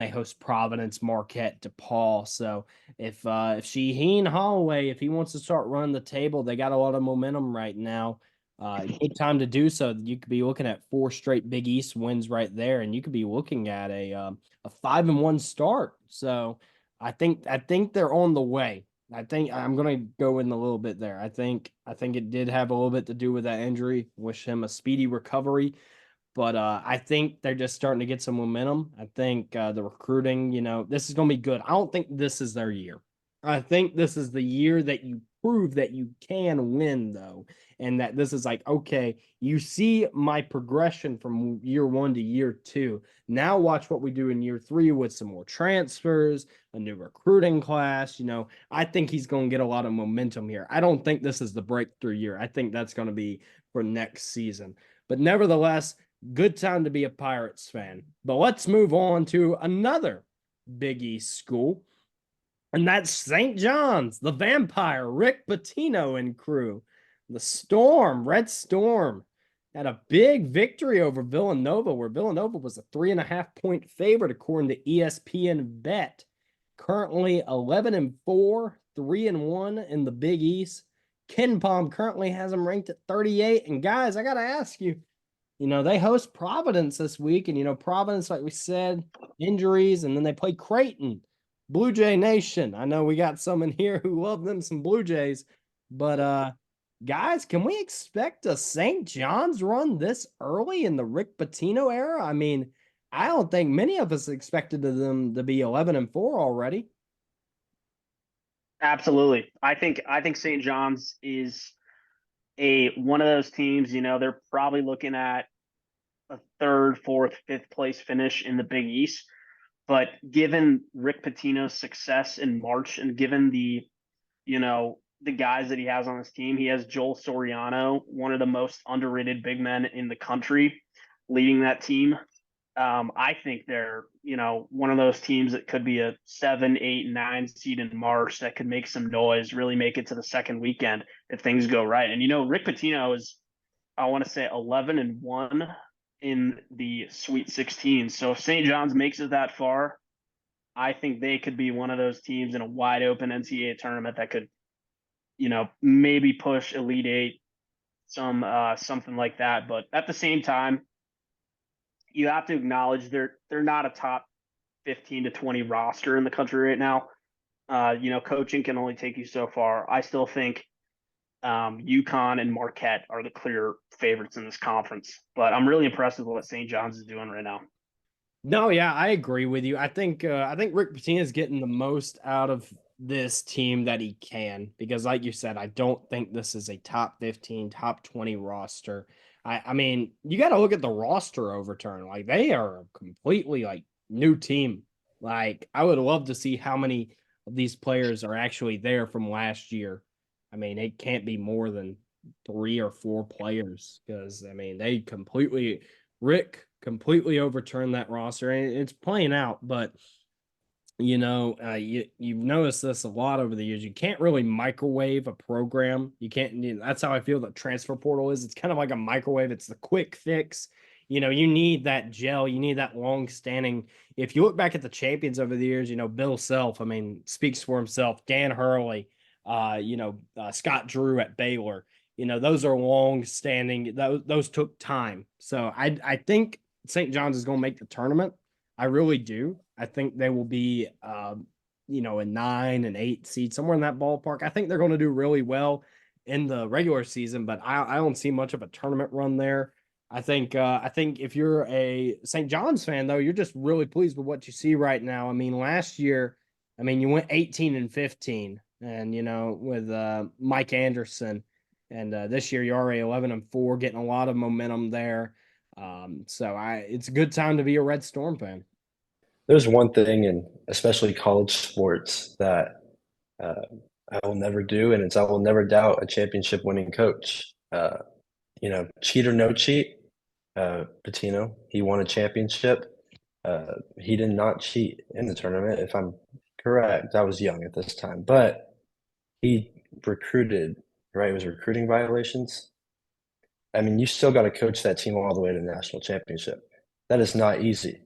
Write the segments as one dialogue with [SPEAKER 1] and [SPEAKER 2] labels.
[SPEAKER 1] They host Providence, Marquette, DePaul. So if Shaheen Holloway, if he wants to start running the table, they got a lot of momentum right now. Good time to do so. You could be looking at 4 straight Big East wins right there, and you could be looking at a 5-1 start. So I think they're on the way. I think I'm gonna go in a little bit there. I think it did have a little bit to do with that injury. Wish him a speedy recovery. But I think they're just starting to get some momentum. I think the recruiting, this is going to be good. I don't think this is their year. I think this is the year that you prove that you can win, though. And that this is like, okay, you see my progression from year 1 to year 2. Now watch what we do in year 3 with some more transfers, a new recruiting class. I think he's going to get a lot of momentum here. I don't think this is the breakthrough year. I think that's going to be for next season. But nevertheless, good time to be a Pirates fan. But let's move on to another Big East school, and that's St. John's, the Vampire, Rick Pitino and crew. The Storm, Red Storm, had a big victory over Villanova, where Villanova was a 3.5-point favorite according to ESPN Bet. Currently 11-4, 3-1 in the Big East. Ken Palm currently has them ranked at 38. And guys, I got to ask you, they host Providence this week, and Providence, like we said, injuries, and then they play Creighton, Blue Jay Nation. I know we got some in here who love them some Blue Jays, but guys, can we expect a St. John's run this early in the Rick Pitino era? I mean, I don't think many of us expected them to be 11-4 already.
[SPEAKER 2] Absolutely. I think St. John's is one of those teams, they're probably looking at a third, fourth, fifth place finish in the Big East. But given Rick Pitino's success in March and given the guys that he has on his team, he has Joel Soriano, one of the most underrated big men in the country, leading that team. I think they're, one of those teams that could be a 7, 8, 9 seed in March that could make some noise, really make it to the second weekend if things go right. And Rick Pitino is, I want to say, 11-1 in the Sweet 16. So if St. John's makes it that far, I think they could be one of those teams in a wide open NCAA tournament that could, maybe push Elite Eight, something like that. But at the same time, you have to acknowledge they're not a top 15 to 20 roster in the country right now. Coaching can only take you so far. I still think UConn and Marquette are the clear favorites in this conference, but I'm really impressed with what St. John's is doing right now.
[SPEAKER 1] No, yeah, I agree with you. I think Rick Pitino is getting the most out of this team that he can, because like you said, I don't think this is a top 15, top 20 roster. I mean, you got to look at the roster overturn. Like, they are a completely new team. Like, I would love to see how many of these players are actually there from last year. I mean, it can't be more than 3 or 4 players, because I mean, Rick completely overturned that roster, and it's playing out. But you've noticed this a lot over the years. You can't really microwave a program. You can't. That's how I feel the transfer portal is. It's kind of like a microwave. It's the quick fix. You need that gel. You need that long standing. If you look back at the champions over the years, Bill Self, I mean, speaks for himself. Dan Hurley, Scott Drew at Baylor. Those are long standing. Those took time. So I think St. John's is going to make the tournament. I really do. I think they will be, a 9 and 8 seed, somewhere in that ballpark. I think they're going to do really well in the regular season, but I don't see much of a tournament run there. I think if you're a St. John's fan, though, you're just really pleased with what you see right now. I mean, last year, you went 18-15, and with Mike Anderson, and this year you're already 11-4, getting a lot of momentum there. So it's a good time to be a Red Storm fan.
[SPEAKER 3] There's one thing, in especially college sports, that uh, I will never do, and it's I will never doubt a championship winning coach. Cheat or no cheat, Patino, he won a championship. He did not cheat in the tournament, if I'm correct. I was young at this time, but he recruited, right? It was recruiting violations. I mean, you still got to coach that team all the way to the national championship. That is not easy.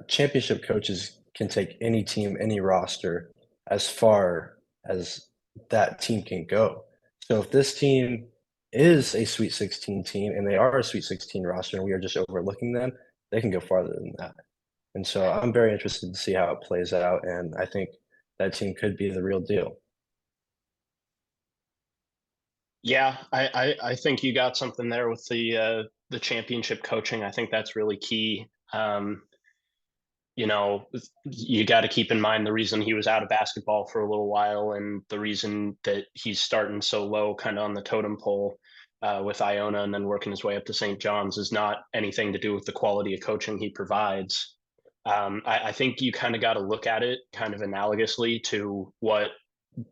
[SPEAKER 3] championship coaches can take any team, any roster as far as that team can go. So if this team is a Sweet 16 team and they are a Sweet 16 roster and we are just overlooking them, they can go farther than that. And so I'm very interested to see how it plays out. And I think that team could be the real deal.
[SPEAKER 4] Yeah, I think you got something there with the championship coaching. I think that's really key. You know, you got to keep in mind the reason he was out of basketball for a little while and the reason that he's starting so low kind of on the totem pole with Iona and then working his way up to St. John's is not anything to do with the quality of coaching he provides. I think you kind of got to look at it kind of analogously to what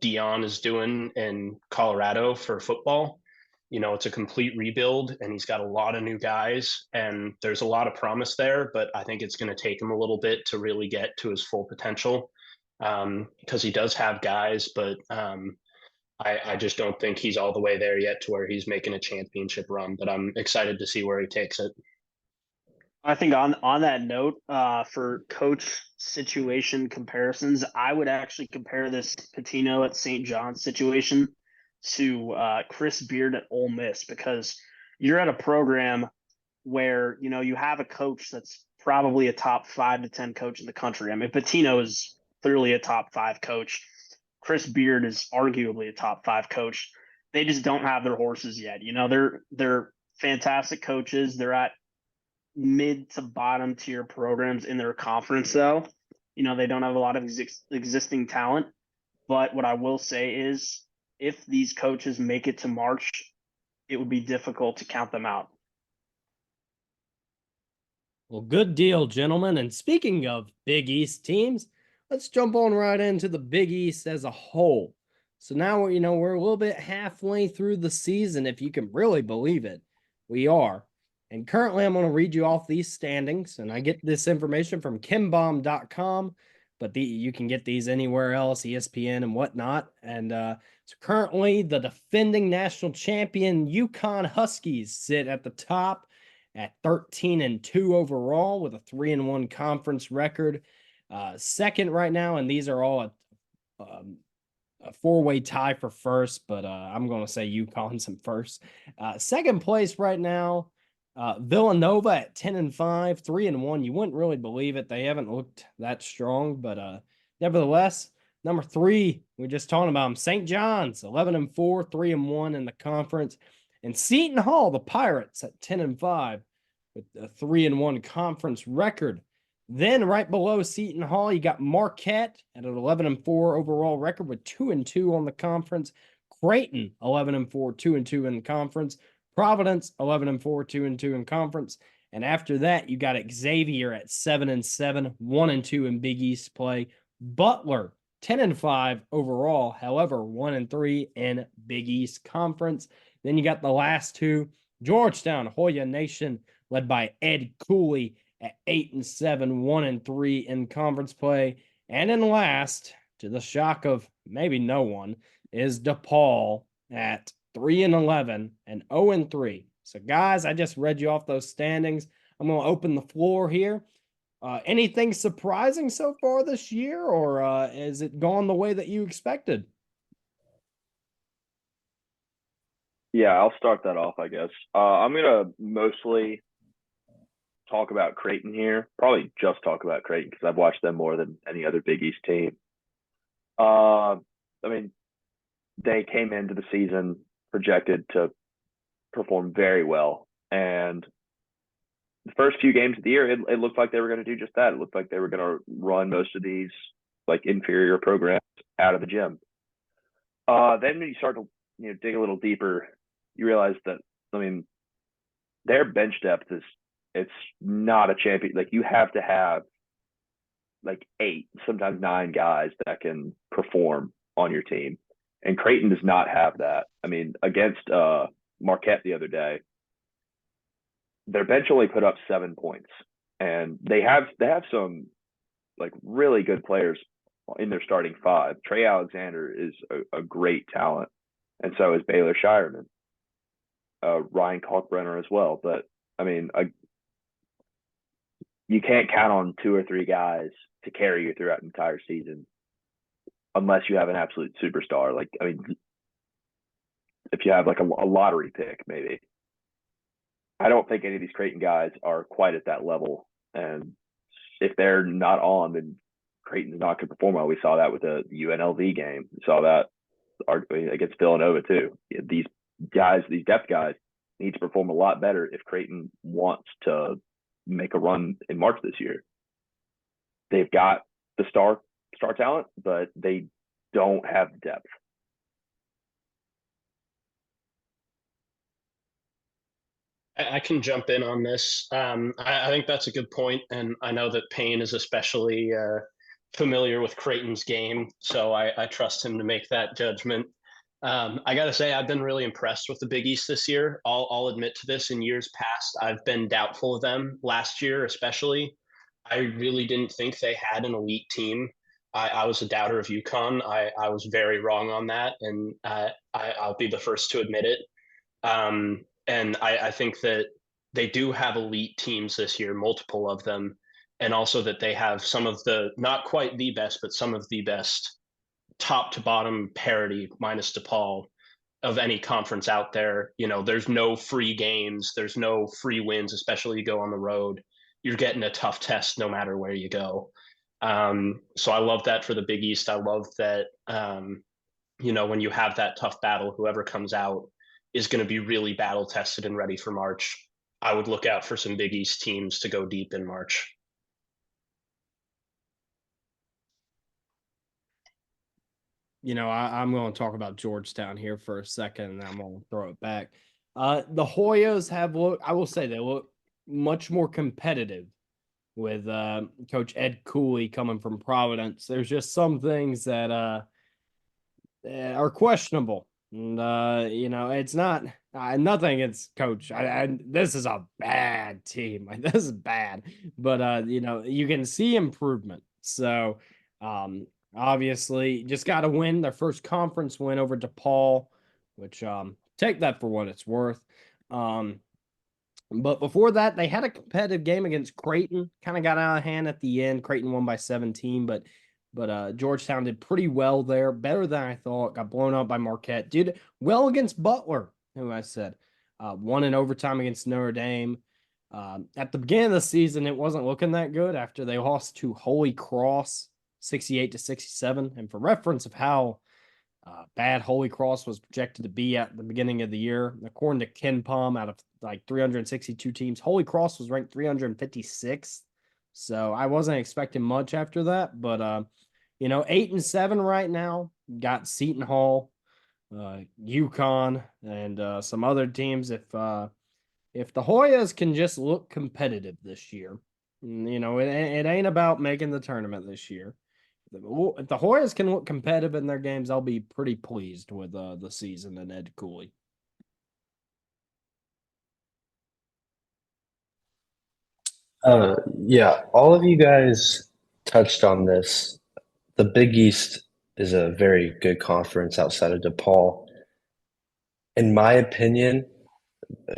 [SPEAKER 4] Dion is doing in Colorado for football. You know, it's a complete rebuild and he's got a lot of new guys and there's a lot of promise there, but I think it's going to take him a little bit to really get to his full potential because he does have guys, but I just don't think he's all the way there yet to where he's making a championship run, but I'm excited to see where he takes it.
[SPEAKER 2] I think on that note, for coach situation comparisons, I would actually compare this Pitino at St. John's situation to Chris Beard at Ole Miss, because you're at a program where, you know, you have a coach that's probably a top 5 to 10 coach in the country. I mean, Pitino is clearly a top 5 coach. Chris Beard is arguably a top 5 coach. They just don't have their horses yet. You know, they're fantastic coaches. They're at mid to bottom tier programs in their conference, though. You know, they don't have a lot of existing talent. But what I will say is, if these coaches make it to March, it would be difficult to count them out.
[SPEAKER 1] Well, good deal, gentlemen. And speaking of Big East teams, let's jump on right into the Big East as a whole. So now, you know, we're a little bit halfway through the season, if you can really believe it. We are. And currently, I'm going to read you off these standings. And I get this information from KimBomb.com, but you can get these anywhere else, ESPN and whatnot. And so currently, the defending national champion UConn Huskies sit at the top at 13-2 overall with a 3-1 conference record. Second right now, and these are all a four-way tie for first, but I'm going to say UConn's in first. Second place right now, Villanova at 10-5, 3-1. You wouldn't really believe it. They haven't looked that strong, but nevertheless, number 3, we're just talking about them, St. John's, 11-4, 3-1 in the conference. And Seton Hall, the Pirates, at 10-5 with a 3-1 conference record. Then right below Seton Hall, you got Marquette at an 11-4 overall record with 2-2 on the conference. Creighton, 11-4, 2-2 in the conference. Providence, 11-4, 2-2 in conference. And after that, you got Xavier at 7-7, 1-2 in Big East play. Butler, 10-5 overall, however, 1-3 in Big East Conference. Then you got the last two, Georgetown, Hoya Nation, led by Ed Cooley at 8-7, 1-3 in conference play. And then last, to the shock of maybe no one, is DePaul at 3-11 and 0-3. So, guys, I just read you off those standings. I'm going to open the floor here. Anything surprising so far this year, or has it gone the way that you expected?
[SPEAKER 5] Yeah, I'll start that off, I guess. I'm going to mostly talk about Creighton here. Probably just talk about Creighton because I've watched them more than any other Big East team. I mean, they came into the season projected to perform very well. And the first few games of the year, it looked like they were going to do just that. It looked like they were going to run most of these like inferior programs out of the gym. Then when you start to dig a little deeper, you realize that, I mean, their bench depth it's not a champion. Like, you have to have like 8, sometimes 9 guys that can perform on your team. And Creighton does not have that. I mean, against Marquette the other day, their bench only put up 7 points. And they have some like really good players in their starting 5. Trey Alexander is a great talent. And so is Baylor Shireman. Ryan Kalkbrenner as well. But I mean, you can't count on 2 or 3 guys to carry you throughout an entire season unless you have an absolute superstar. Like, I mean, if you have like a lottery pick, maybe. I don't think any of these Creighton guys are quite at that level. And if they're not on, then Creighton's not going to perform well. We saw that with the UNLV game. We saw that against Villanova too. These guys, these depth guys, need to perform a lot better if Creighton wants to make a run in March this year. They've got the star talent, but they don't have depth.
[SPEAKER 4] I can jump in on this. I think that's a good point, and I know that Payne is especially familiar with Creighton's game, so I trust him to make that judgment. I got to say, I've been really impressed with the Big East this year. I'll admit to this. In years past, I've been doubtful of them. Last year, especially, I really didn't think they had an elite team. I was a doubter of UConn. I was very wrong on that, and I'll be the first to admit it. And I think that they do have elite teams this year, multiple of them, and also that they have some of the, not quite the best, but some of the best top to bottom parity, minus DePaul, of any conference out there. You know, there's no free games, there's no free wins, especially you go on the road. You're getting a tough test no matter where you go. So I love that for the Big East. I love that, you know, when you have that tough battle, whoever comes out is going to be really battle tested and ready for March. I would look out for some Big East teams to go deep in March.
[SPEAKER 1] You know, I'm going to talk about Georgetown here for a second, and then I'm going to throw it back. The Hoyas have looked, I will say, they look much more competitive with Coach Ed Cooley coming from Providence. There's just some things that are questionable. And, you know, it's not nothing against Coach. This is a bad team. Like, this is bad. But, you know, you can see improvement. So, obviously, just got to win their first conference win over DePaul, which take that for what it's worth. But before that, they had a competitive game against Creighton. Kind of got out of hand at the end. Creighton won by 17, but Georgetown did pretty well there, better than I thought. Got blown out by Marquette. Did well against Butler, who I said won in overtime against Notre Dame. At the beginning of the season, it wasn't looking that good after they lost to Holy Cross 68-67. And for reference of how bad Holy Cross was projected to be at the beginning of the year, according to Ken Palm, out of like 362 teams, Holy Cross was ranked 356th. So I wasn't expecting much after that, but you know, 8-7 right now. Got Seton Hall, UConn, and some other teams. If the Hoyas can just look competitive this year, you know, it ain't about making the tournament this year. If the Hoyas can look competitive in their games, I'll be pretty pleased with the season and Ed Cooley.
[SPEAKER 3] Yeah, all of you guys touched on this. The Big East is a very good conference outside of DePaul. In my opinion,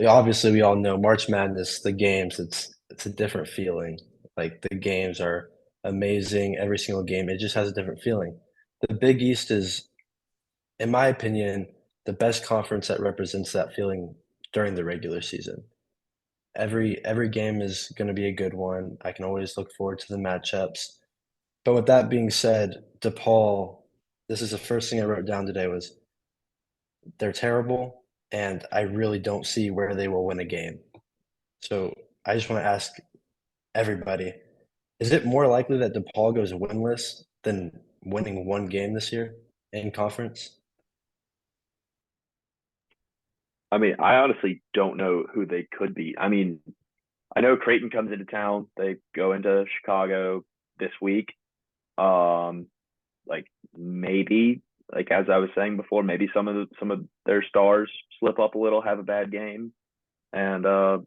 [SPEAKER 3] obviously we all know March Madness, the games, it's a different feeling. Like, the games are amazing, every single game. It just has a different feeling. The Big East is, in my opinion, the best conference that represents that feeling during the regular season. Every game is going to be a good one. I can always look forward to the matchups. But with that being said, DePaul, this is the first thing I wrote down today, was they're terrible, and I really don't see where they will win a game. So I just want to ask everybody, is it more likely that DePaul goes winless than winning one game this year in conference?
[SPEAKER 5] I mean, I honestly don't know who they could be. I mean, I know Creighton comes into town. They go into Chicago this week. Like, maybe, like as I was saying before, maybe some of their stars slip up a little, have a bad game, and DePaul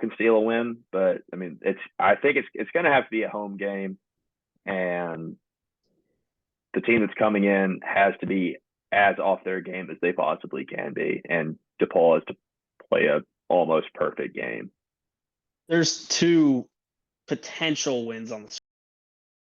[SPEAKER 5] can steal a win. But I mean, I think it's going to have to be a home game, and the team that's coming in has to be as off their game as they possibly can be, and DePaul has to play a almost perfect game.
[SPEAKER 2] There's two potential wins on the